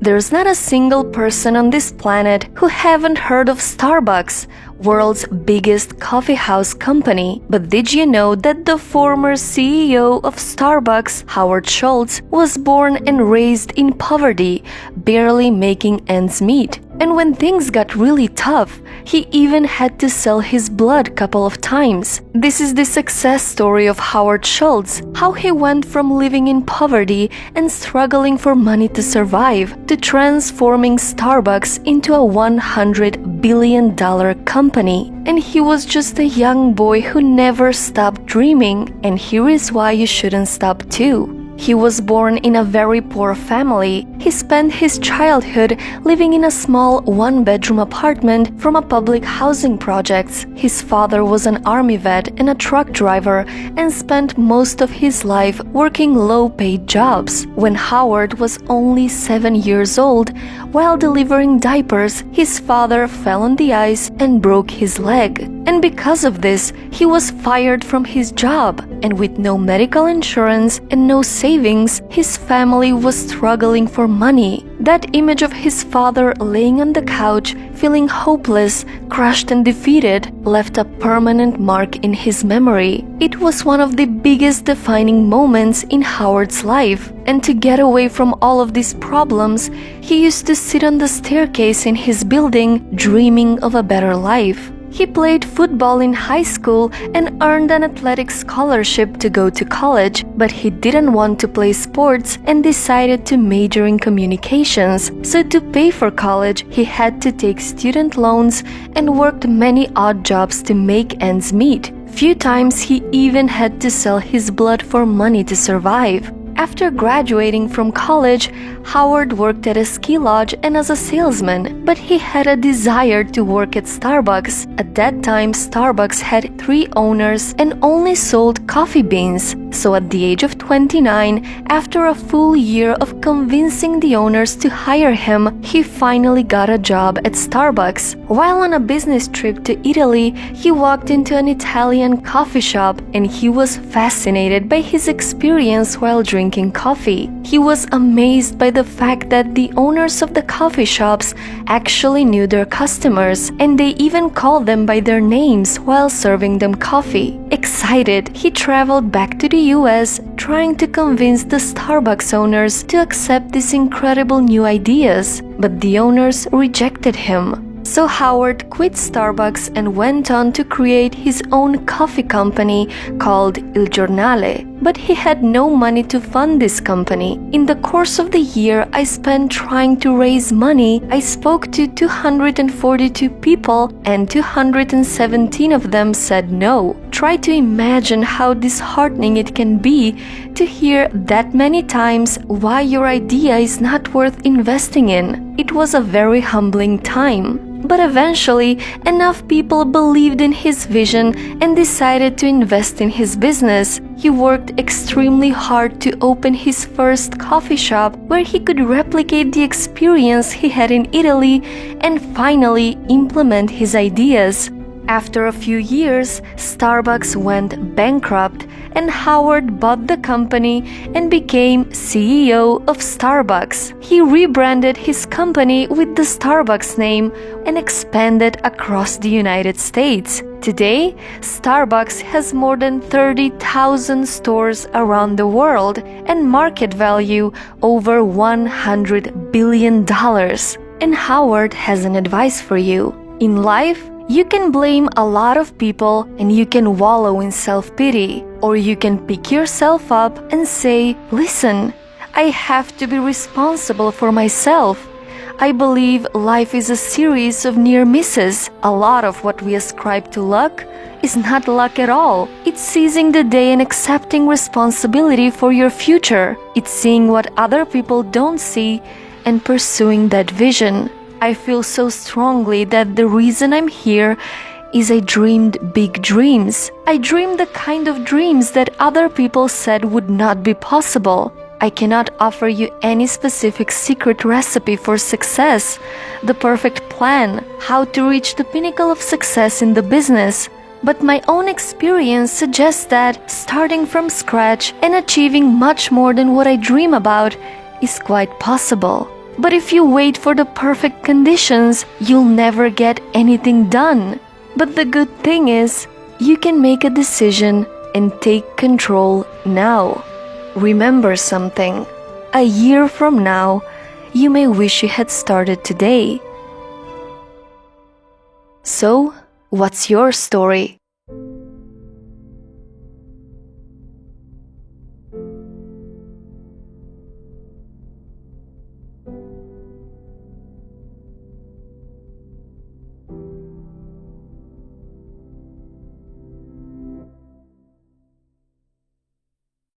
There's not a single person on this planet who haven't heard of Starbucks, world's biggest coffee house company. But did you know that the former CEO of Starbucks, Howard Schultz, was born and raised in poverty, barely making ends meet? And when things got really tough, he even had to sell his blood a couple of times. This is the success story of Howard Schultz, how he went from living in poverty and struggling for money to survive to transforming Starbucks into a $100 billion company. And he was just a young boy who never stopped dreaming, and here is why you shouldn't stop too. He was born in a very poor family. He spent his childhood living in a small one-bedroom apartment from a public housing project. His father was an army vet and a truck driver and spent most of his life working low-paid jobs. When Howard was only 7 years old, while delivering diapers, his father fell on the ice and broke his leg. And because of this, he was fired from his job. And with no medical insurance and no savings, his family was struggling for money. That image of his father laying on the couch, feeling hopeless, crushed and defeated, left a permanent mark in his memory. It was one of the biggest defining moments in Howard's life. And to get away from all of these problems, he used to sit on the staircase in his building, dreaming of a better life. He played football in high school and earned an athletic scholarship to go to college, but he didn't want to play sports and decided to major in communications. So to pay for college, he had to take student loans and worked many odd jobs to make ends meet. Few times he even had to sell his blood for money to survive. After graduating from college, Howard worked at a ski lodge and as a salesman, but he had a desire to work at Starbucks. At that time, Starbucks had 3 owners and only sold coffee beans. So at the age of 29, after a full year of convincing the owners to hire him, he finally got a job at Starbucks. While on a business trip to Italy, he walked into an Italian coffee shop and he was fascinated by his experience while drinking coffee. He was amazed by the fact that the owners of the coffee shops actually knew their customers and they even called them by their names while serving them coffee. Excited, he traveled back to the US trying to convince the Starbucks owners to accept these incredible new ideas, but the owners rejected him. So Howard quit Starbucks and went on to create his own coffee company called Il Giornale. But he had no money to fund this company. In the course of the year I spent trying to raise money, I spoke to 242 people and 217 of them said no. Try to imagine how disheartening it can be to hear that many times why your idea is not worth investing in. It was a very humbling time. But eventually, enough people believed in his vision and decided to invest in his business. He worked extremely hard to open his first coffee shop where he could replicate the experience he had in Italy and finally implement his ideas. After a few years, Starbucks went bankrupt and Howard bought the company and became CEO of Starbucks. He rebranded his company with the Starbucks name and expanded across the United States. Today, Starbucks has more than 30,000 stores around the world and market value over $100 billion. And Howard has an advice for you. In life, you can blame a lot of people and you can wallow in self-pity, or you can pick yourself up and say, listen, I have to be responsible for myself. I believe life is a series of near misses. A lot of what we ascribe to luck is not luck at all. It's seizing the day and accepting responsibility for your future. It's seeing what other people don't see and pursuing that vision. I feel so strongly that the reason I'm here is I dreamed big dreams. I dreamed the kind of dreams that other people said would not be possible. I cannot offer you any specific secret recipe for success, the perfect plan, how to reach the pinnacle of success in the business. But my own experience suggests that starting from scratch and achieving much more than what I dream about is quite possible. But if you wait for the perfect conditions, you'll never get anything done. But the good thing is, you can make a decision and take control now. Remember something. A year from now, you may wish you had started today. So, what's your story?